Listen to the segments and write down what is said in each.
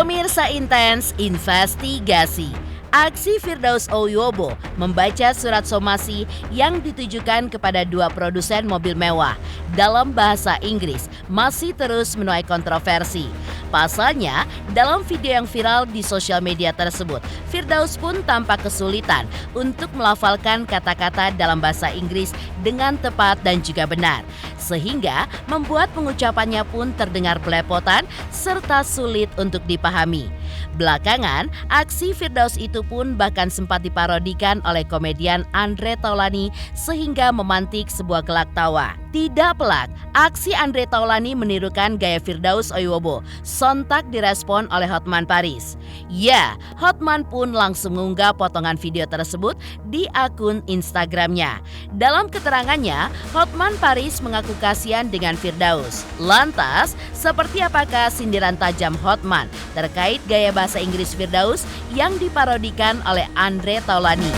Pemirsa Intens Investigasi. Aksi Firdaus Oyobo membaca surat somasi yang ditujukan kepada dua produsen mobil mewah dalam bahasa Inggris masih terus menuai kontroversi. Pasalnya, dalam video yang viral di sosial media tersebut, Firdaus pun tampak kesulitan untuk melafalkan kata-kata dalam bahasa Inggris dengan tepat dan juga benar, sehingga membuat pengucapannya pun terdengar belepotan serta sulit untuk dipahami. Belakangan, aksi Firdaus itu pun bahkan sempat diparodikan oleh komedian Andre Taulany sehingga memantik sebuah gelak tawa. Tidak pelak, aksi Andre Taulany menirukan gaya Firdaus Oyobo sontak direspon oleh Hotman Paris. Ya, Hotman pun langsung mengunggah potongan video tersebut di akun Instagramnya. Dalam keterangannya, Hotman Paris mengaku kasihan dengan Firdaus. Lantas, seperti apakah sindiran tajam Hotman terkait gaya bahasa Inggris Firdaus yang diparodikan oleh Andre Taulany?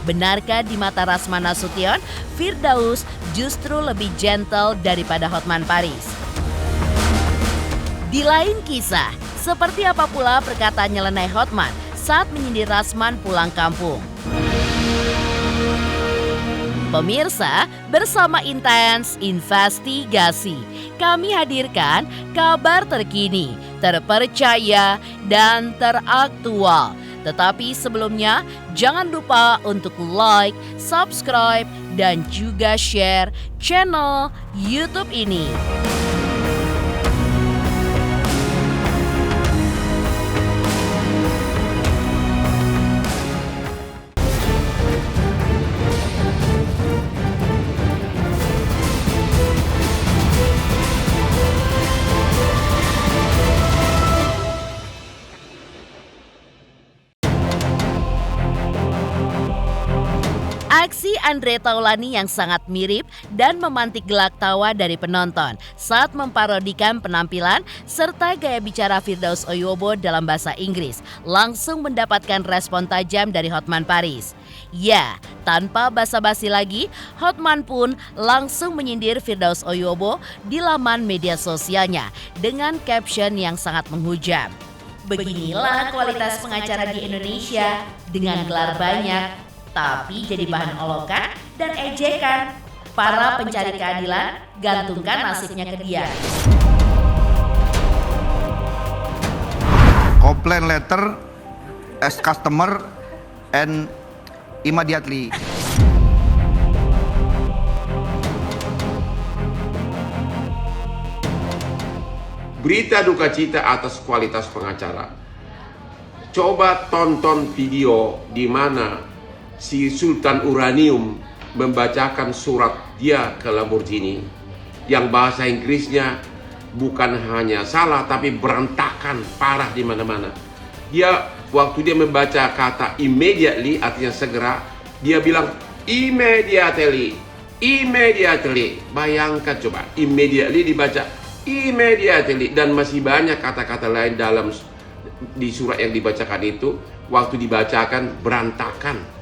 Benarkah di mata Rasman Nasution, Firdaus justru lebih gentle daripada Hotman Paris? Di lain kisah, seperti apa pula perkataan nyeleneh Hotman saat menyindir Rasman pulang kampung? Pemirsa, bersama Intens Investigasi, kami hadirkan kabar terkini, terpercaya, dan teraktual. Tetapi sebelumnya, jangan lupa untuk like, subscribe, dan juga share channel YouTube ini. Aksi Andre Taulany yang sangat mirip dan memantik gelak tawa dari penonton saat memparodikan penampilan serta gaya bicara Firdaus Oyobo dalam bahasa Inggris langsung mendapatkan respon tajam dari Hotman Paris. Ya, tanpa basa-basi lagi, Hotman pun langsung menyindir Firdaus Oyobo di laman media sosialnya dengan caption yang sangat menghujam. Beginilah kualitas pengacara di Indonesia dengan gelar banyak, tapi jadi bahan olokan dan ejekan. Para pencari keadilan gantungkan nasibnya ke dia. Complaint letter as customer and immediately. Berita duka cita atas kualitas pengacara. Coba tonton video di mana si Sultan Uranium membacakan surat dia ke Lamborghini yang bahasa Inggrisnya bukan hanya salah tapi berantakan parah di mana-mana. Dia waktu dia membaca kata immediately artinya segera, dia bilang immediately. Bayangkan coba, immediately dibaca immediately, dan masih banyak kata-kata lain dalam di surat yang dibacakan itu waktu dibacakan berantakan.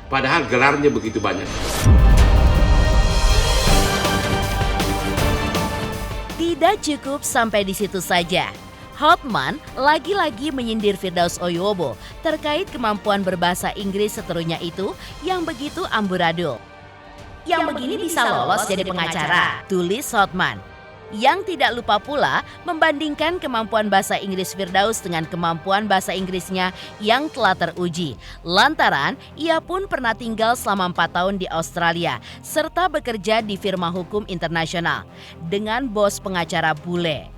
Padahal gelarnya begitu banyak. Tidak cukup sampai di situ saja. Hotman lagi-lagi menyindir Firdaus Oyobo terkait kemampuan berbahasa Inggris seterunya itu yang begitu amburadul. Yang begini bisa lolos jadi pengacara, tulis Hotman. Yang tidak lupa pula membandingkan kemampuan bahasa Inggris Firdaus dengan kemampuan bahasa Inggrisnya yang telah teruji. Lantaran ia pun pernah tinggal selama 4 tahun di Australia serta bekerja di firma hukum internasional dengan bos pengacara bule.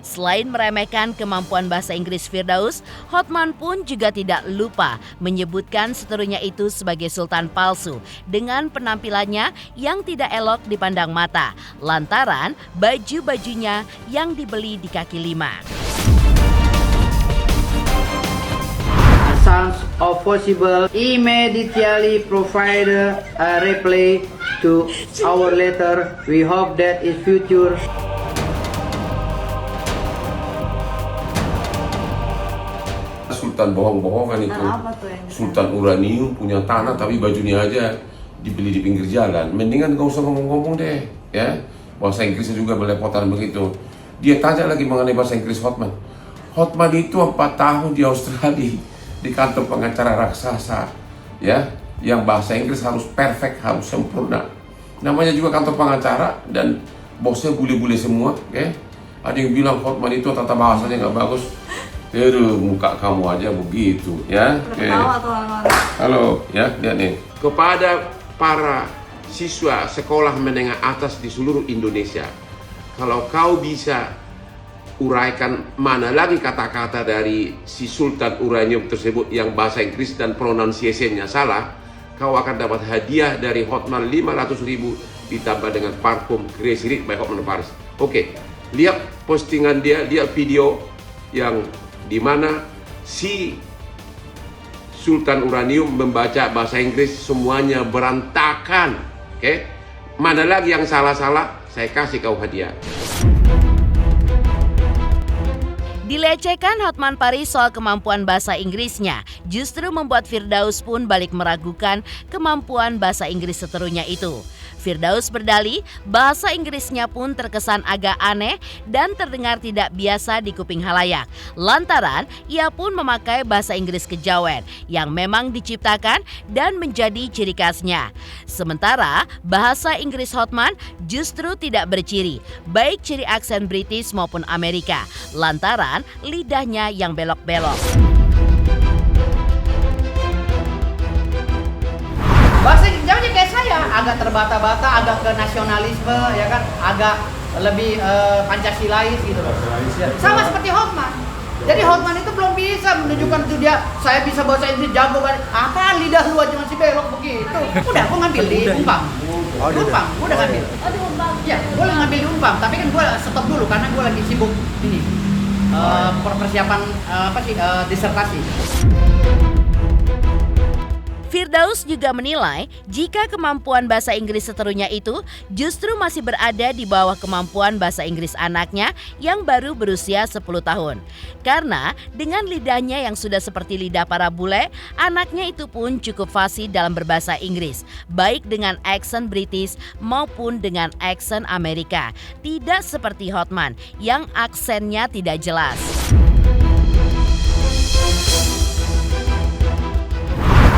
Selain meremehkan kemampuan bahasa Inggris Firdaus, Hotman pun juga tidak lupa menyebutkan seterunya itu sebagai sultan palsu dengan penampilannya yang tidak elok dipandang mata, lantaran baju-bajunya yang dibeli di kaki lima. Sounds of possible immediately provide a reply to our letter. We hope that in future Sultan bohong-bohongan itu. Sultan Uranium punya tanah tapi bajunya aja dibeli di pinggir jalan. Mendingan gak usah ngomong-ngomong deh, ya. Bahasa Inggrisnya juga belepotan begitu. Dia tanya lagi mengenai bahasa Inggris Hotman. Hotman itu 4 tahun di Australia di kantor pengacara raksasa, ya, yang bahasa Inggris harus perfect, harus sempurna. Namanya juga kantor pengacara dan bosnya bule-bule semua, ya. Ada yang bilang Hotman itu tata bahasanya nggak bagus. Aduh, muka kamu aja begitu, ya. Halo, ya, lihat nih. Kepada para siswa sekolah menengah atas di seluruh Indonesia, kalau kau bisa uraikan mana lagi kata-kata dari si Sultan Uranium tersebut yang bahasa Inggris dan pronunciation-nya salah, kau akan dapat hadiah dari Hotman 500.000 ditambah dengan parfum Crazy Rich by Hotman Paris. Oke, lihat postingan dia, lihat video yang dimana si Sultan Uranium membaca bahasa Inggris semuanya berantakan. Oke, mana lagi yang salah-salah, saya kasih kau hadiah. Dilecehkan Hotman Paris soal kemampuan bahasa Inggrisnya, justru membuat Firdaus pun balik meragukan kemampuan bahasa Inggris seterunya itu. Firdaus berdalih bahasa Inggrisnya pun terkesan agak aneh dan terdengar tidak biasa di kuping halayak. Lantaran ia pun memakai bahasa Inggris kejawen yang memang diciptakan dan menjadi ciri khasnya. Sementara bahasa Inggris Hotman justru tidak berciri, baik ciri aksen British maupun Amerika, lantaran lidahnya yang belok-belok. Bahasa Jawanya kayak saya, agak terbata-bata, agak ke nasionalisme, ya kan, agak lebih Pancasilais gitu. Sama seperti Hotman. Jadi Hotman itu belum bisa menunjukkan itu dia, saya bisa bahasa Inggris jago banget. Apa lidah lu aja masih belok begitu? Udah, gua ngambil di Umpam. Umpam, gua udah ngambil. Oh di Umpam. Ya, gua ngambil di Umpam, tapi kan gua stop dulu karena gua lagi sibuk ini. Persiapan disertasi. Firdaus juga menilai jika kemampuan bahasa Inggris seterunya itu justru masih berada di bawah kemampuan bahasa Inggris anaknya yang baru berusia 10 tahun. Karena dengan lidahnya yang sudah seperti lidah para bule, anaknya itu pun cukup fasih dalam berbahasa Inggris, baik dengan aksen British maupun dengan aksen Amerika. Tidak seperti Hotman yang aksennya tidak jelas.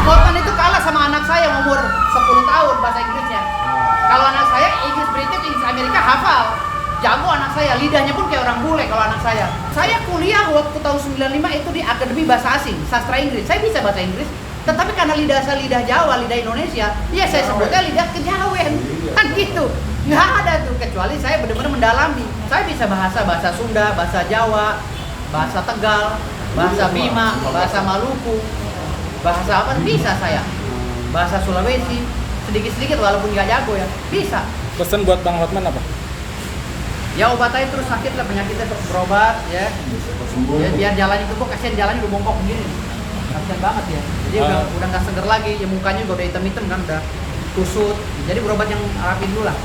Hotman itu kalah sama anak saya yang umur 10 tahun bahasa Inggrisnya. Kalau anak saya Inggris British, Inggris Amerika hafal. Jago anak saya, lidahnya pun kayak orang bule kalau anak saya. Saya kuliah waktu tahun 95 itu di Akademi Bahasa Asing, Sastra Inggris. Saya bisa bahasa Inggris, tetapi karena lidah saya lidah Jawa, lidah Indonesia, ya saya sebutnya lidah kejawen. Kan gitu. Nggak ada tuh, kecuali saya benar-benar mendalami. Saya bisa bahasa Sunda, bahasa Jawa, bahasa Tegal, bahasa Bima, bahasa Maluku. Bahasa apa bisa saya, bahasa Sulawesi sedikit-sedikit walaupun nggak jago ya bisa. Pesan buat Bang Hotman apa? Ya obat aja terus sakit lah, penyakitnya terus berobat ya. Ya biar jalannya itu kok kasihan jalannya udah bongkok begini, kasihan banget ya. Jadi udah nggak seger lagi, ya mukanya juga udah hitam-hitam kan, udah kusut. Jadi berobat yang rapi dulu lah,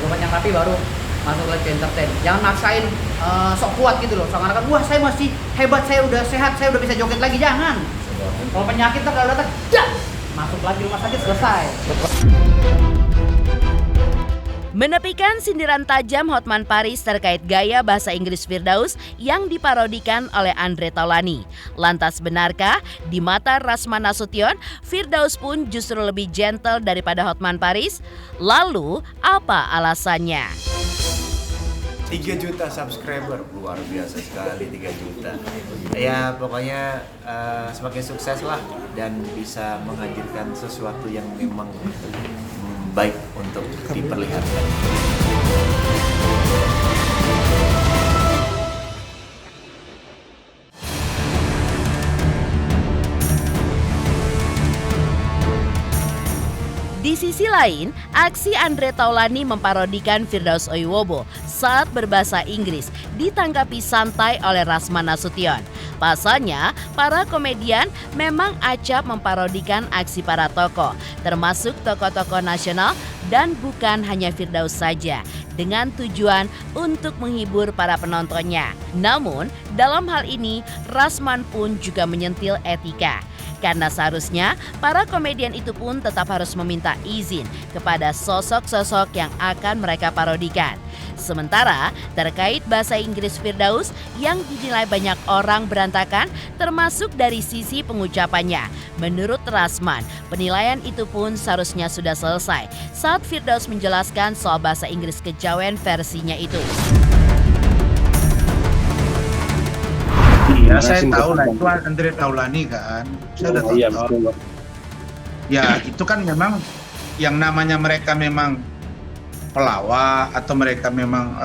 berobat yang rapi baru masuk lagi ke entertain. Jangan maksain sok kuat gitu loh, seakan-akan wah saya masih hebat, saya udah sehat, saya udah bisa joget lagi, jangan. Kalau penyakit tuh kalau datang, masuk lagi rumah sakit selesai. Menepikan sindiran tajam Hotman Paris terkait gaya bahasa Inggris Firdaus yang diparodikan oleh Andre Taulani. Lantas benarkah di mata Rasman Nasution, Firdaus pun justru lebih gentle daripada Hotman Paris? Lalu apa alasannya? 3 juta subscriber, luar biasa sekali 3 juta. Ya pokoknya semakin sukses lah dan bisa menghadirkan sesuatu yang memang baik untuk diperlihatkan. Di sisi lain, aksi Andre Taulani memparodikan Firdaus Oyowo saat berbahasa Inggris ditanggapi santai oleh Rasman Nasution. Pasalnya, para komedian memang acap memparodikan aksi para tokoh, termasuk tokoh-tokoh nasional dan bukan hanya Firdaus saja, dengan tujuan untuk menghibur para penontonnya. Namun, dalam hal ini, Rasman pun juga menyentil etika. Karena seharusnya para komedian itu pun tetap harus meminta izin kepada sosok-sosok yang akan mereka parodikan. Sementara terkait bahasa Inggris Firdaus yang dinilai banyak orang berantakan termasuk dari sisi pengucapannya. Menurut Rasman, penilaian itu pun seharusnya sudah selesai saat Firdaus menjelaskan soal bahasa Inggris kejawen versinya itu. Iya, saya tahu lah itu Andre Taulani kan. Saya udah tahu. Iya, betul. Ya, itu kan memang yang namanya mereka memang pelawak atau mereka memang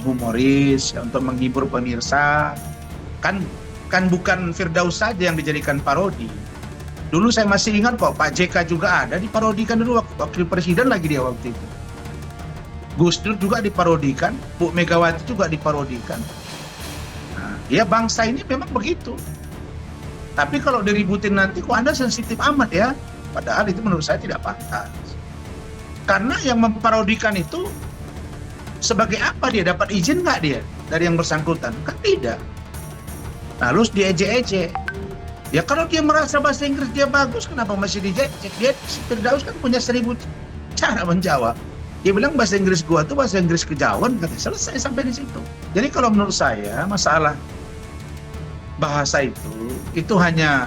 humoris untuk menghibur pemirsa. Kan bukan Firdaus saja yang dijadikan parodi. Dulu saya masih ingat kok Pak JK juga ada diparodikan dulu wakil presiden lagi dia waktu itu. Gus Dur juga diparodikan, Bu Megawati juga diparodikan. Nah, ya bangsa ini memang begitu. Tapi kalau diributin nanti kok Anda sensitif amat ya? Padahal itu menurut saya tidak pantas. Karena yang memparodikan itu sebagai apa dia? Dapat izin nggak dia dari yang bersangkutan? Kan tidak. Lalu diejek-ejek. Ya kalau dia merasa bahasa Inggris dia bagus, kenapa masih dijejek? Dia Firdaus kan punya 1000 cara menjawab. Dia bilang bahasa Inggris gua tuh bahasa Inggris kejawen, katanya. Selesai sampai di situ. Jadi kalau menurut saya masalah bahasa itu hanya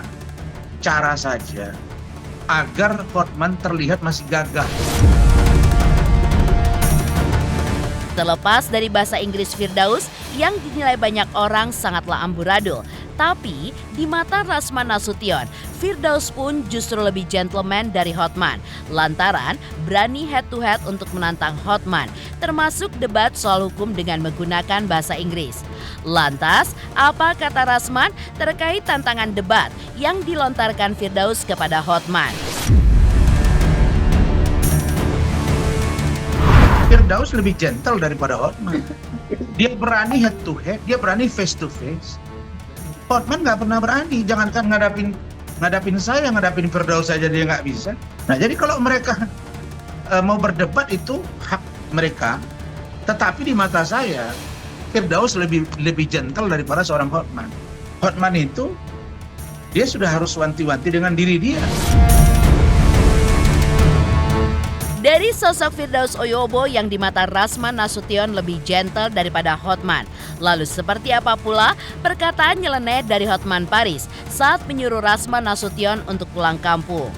cara saja agar Hotman terlihat masih gagah. Terlepas dari bahasa Inggris Firdaus yang dinilai banyak orang sangatlah amburadul, tapi di mata Rasman Nasution, Firdaus pun justru lebih gentleman dari Hotman lantaran berani head to head untuk menantang Hotman, termasuk debat soal hukum dengan menggunakan bahasa Inggris. Lantas, apa kata Rasman terkait tantangan debat yang dilontarkan Firdaus kepada Hotman? Firdaus lebih gentle daripada Hotman. Dia berani head to head, dia berani face to face. Hotman nggak pernah berani, jangankan ngadapin saya, ngadapin Firdaus saja dia nggak bisa. Nah jadi kalau mereka mau berdebat itu hak mereka, tetapi di mata saya Firdaus lebih gentle daripada seorang Hotman. Hotman itu dia sudah harus wanti-wanti dengan diri dia. Dari sosok Firdaus Oyobo yang di mata Rasman Nasution lebih gentle daripada Hotman. Lalu seperti apa pula perkataan nyeleneh dari Hotman Paris saat menyuruh Rasman Nasution untuk pulang kampung.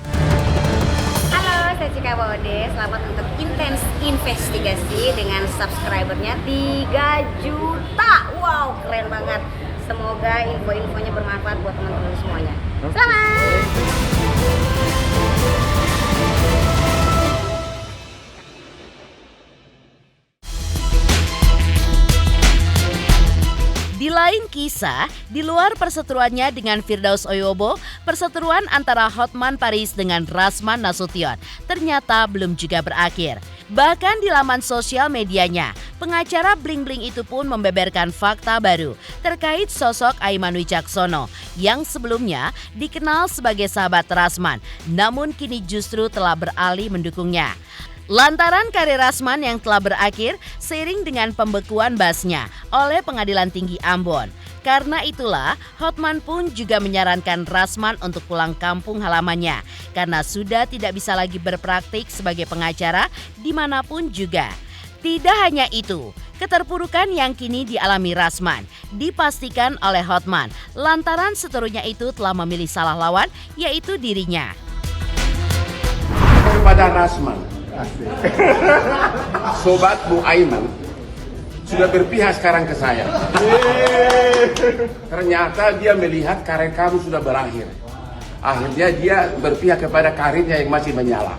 Halo, saya Cika Bode. Selamat untuk Intens Investigasi dengan subscribernya 3 juta. Wow, keren banget. Semoga info-infonya bermanfaat buat teman-teman semuanya. Selamat! Di lain kisah, di luar perseteruannya dengan Firdaus Oyobo, perseteruan antara Hotman Paris dengan Rasman Nasution ternyata belum juga berakhir. Bahkan di laman sosial medianya, pengacara Bling Bling itu pun membeberkan fakta baru terkait sosok Aiman Wicaksono yang sebelumnya dikenal sebagai sahabat Rasman, namun kini justru telah beralih mendukungnya. Lantaran karir Rasman yang telah berakhir seiring dengan pembekuan basnya oleh Pengadilan Tinggi Ambon. Karena itulah, Hotman pun juga menyarankan Rasman untuk pulang kampung halamannya karena sudah tidak bisa lagi berpraktik sebagai pengacara dimanapun juga. Tidak hanya itu, keterpurukan yang kini dialami Rasman dipastikan oleh Hotman lantaran seterunya itu telah memilih salah lawan, yaitu dirinya. Kepada Rasman, Sobat Bu Aiman sudah berpihak sekarang ke saya. Ternyata dia melihat karir kamu sudah berakhir. Akhirnya dia berpihak kepada karirnya yang masih menyala.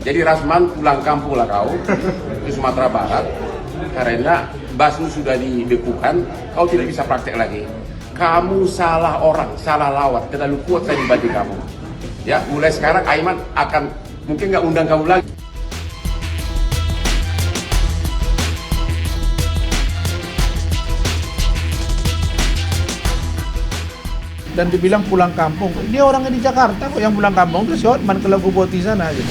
Jadi Rasman, pulang kampung lah kau ke Sumatera Barat, karena basmu sudah dibekukan, kau tidak bisa praktek lagi. Kamu salah orang, salah lawan, terlalu kuat saya dibanding kamu. Ya, mulai sekarang Aiman akan mungkin nggak undang kamu lagi. Dan dibilang pulang kampung. Dia orangnya di Jakarta kok, yang pulang kampung itu si Hotman ke Lagu Boti sana gitu.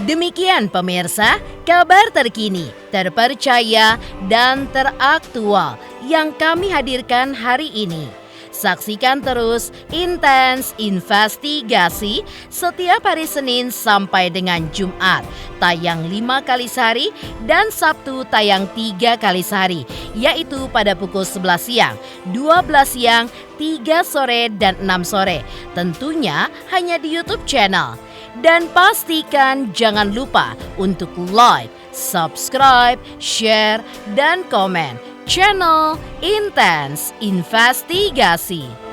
Demikian pemirsa, kabar terkini, terpercaya, dan teraktual yang kami hadirkan hari ini. Saksikan terus Intens Investigasi setiap hari Senin sampai dengan Jumat, tayang 5 kali sehari dan Sabtu tayang 3 kali sehari, yaitu pada pukul 11 siang, 12 siang, 3 sore, dan 6 sore. Tentunya hanya di YouTube channel. Dan pastikan jangan lupa untuk like, subscribe, share, dan komen channel Intens Investigasi.